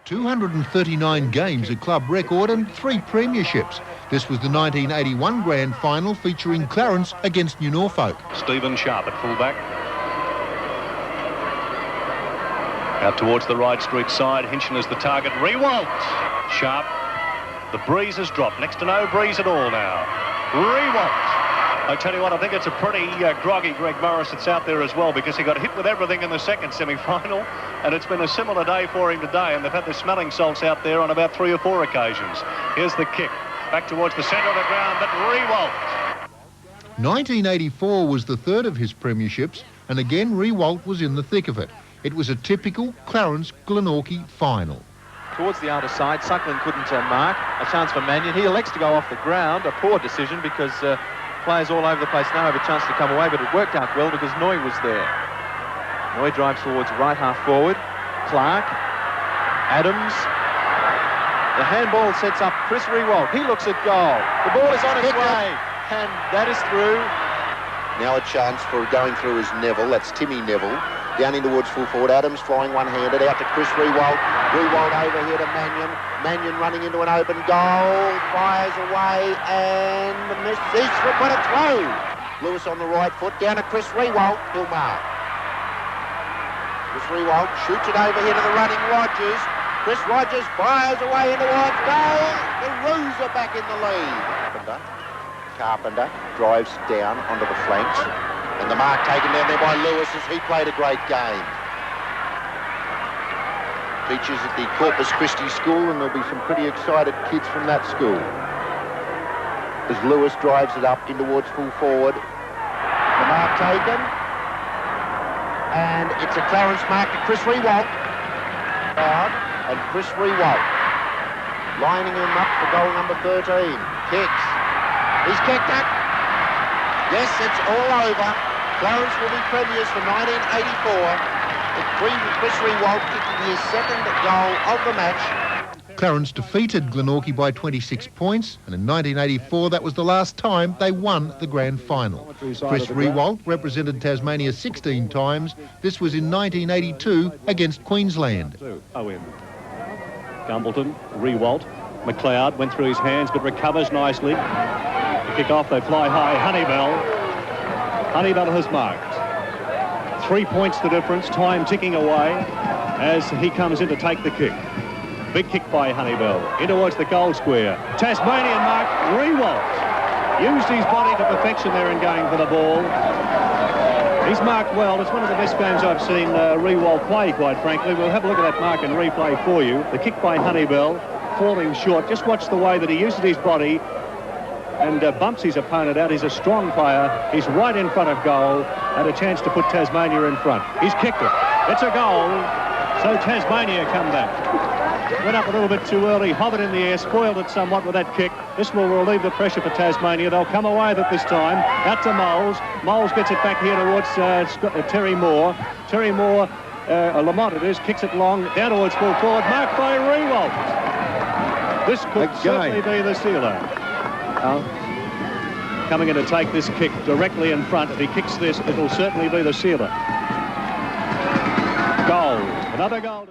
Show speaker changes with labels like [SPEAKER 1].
[SPEAKER 1] 239 games, a club record, and 3 premierships. This was the 1981 Grand Final featuring Clarence against New Norfolk.
[SPEAKER 2] Stephen Sharp at fullback. Out towards the right street side, Hinchin is the target. Riewoldt. Sharp. The breeze has dropped. Next to no breeze at all now. Riewoldt. I tell you what, I think it's a pretty groggy Greg Morris that's out there as well, because he got hit with everything in the second semi-final, and it's been a similar day for him today, and they've had the smelling salts out there on about 3 or 4 occasions. Here's the kick. Back towards the centre of the ground, but Riewoldt.
[SPEAKER 1] 1984 was the third of his premierships, and again Riewoldt was in the thick of it. It was a typical Clarence-Glenorchy final.
[SPEAKER 3] Towards the outer side, Suckling couldn't mark. A chance for Mannion. He elects to go off the ground. A poor decision, because players all over the place now have a chance to come away, but it worked out well because Noy was there. Noy drives towards right half forward. Clark. Adams. The handball sets up Chris Riewoldt. He looks at goal. The ball is on its way, and that is through.
[SPEAKER 4] Now a chance for going through is Neville. That's Timmy Neville. Down in towards full forward. Adams flying one-handed out to Chris Riewoldt. Riewoldt over here to Mannion. Mannion running into an open goal. Fires away and misses from what it's low. Lewis on the right foot. Down to Chris Riewoldt. He'll mark. Chris Riewoldt shoots it over here to the running Rogers. Chris Rogers fires away into wide goal. The Roos are back in the lead. Carpenter drives down onto the flanks. And the mark taken down there by Lewis as he played a great game. Teaches at the Corpus Christi School, and there'll be some pretty excited kids from that school. As Lewis drives it up in towards full forward. The mark taken. And it's a Clarence mark to Chris Riewoldt. And Chris Riewoldt lining him up for goal number 13. Kicks. He's kicked it. Yes, it's all over. Clarence will be premiers for 1984. Chris Riewoldt kicking his second goal of the match.
[SPEAKER 1] Clarence defeated Glenorchy by 26 points, and in 1984 that was the last time they won the Grand Final. Chris Riewoldt represented Tasmania 16 times. This was in 1982 against Queensland.
[SPEAKER 2] Gumbleton, Riewoldt, McLeod went through his hands but recovers nicely. To kick off, they fly high. Honeybell has marked. 3 points the difference, time ticking away as he comes in to take the kick. Big kick by Honeybell, in towards the goal square. Tasmanian mark, Riewoldt. Used his body to perfection there in going for the ball. He's marked well. It's one of the best games I've seen Riewoldt play, quite frankly. We'll have a look at that mark and replay for you. The kick by Honeybell, falling short. Just watch the way that he uses his body and bumps his opponent out. He's a strong player. He's right in front of goal, and a chance to put Tasmania in front. He's kicked it. It's a goal. So Tasmania come back. Went up a little bit too early, hovered in the air, spoiled it somewhat with that kick. This will relieve the pressure for Tasmania. They'll come away with it this time. Out to Moles. Moles gets it back here towards Terry Moore. Terry Moore, Lamont it is, kicks it long, down towards full forward, marked by Riewoldt. This could certainly be the sealer. Coming in to take this kick directly in front. If he kicks this, it'll certainly be the sealer. Goal. Another goal.